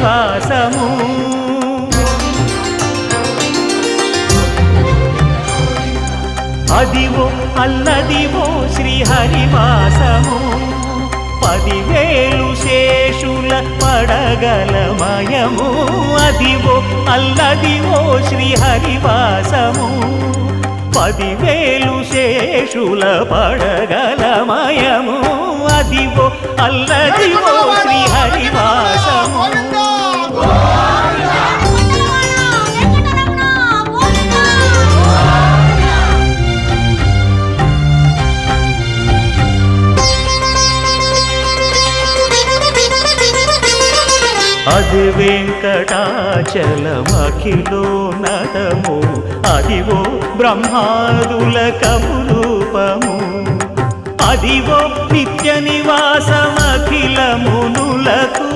శ్రీహరివాసము అదివో అల్లదివో శ్రీహరివాసము 10,000 శేషుల పడగలమయము అదివో అల్లదివో శ్రీహరివాసము 10,000 శేషుల పడగలమయము అదివో అల్లదివో శ్రీహరివాసము అది వెంకటాచలమఖిలోన్నతము అదివో బ్రహ్మాదుల కపురూపము అదివో నిత్య నివాసమఖిల మునులకు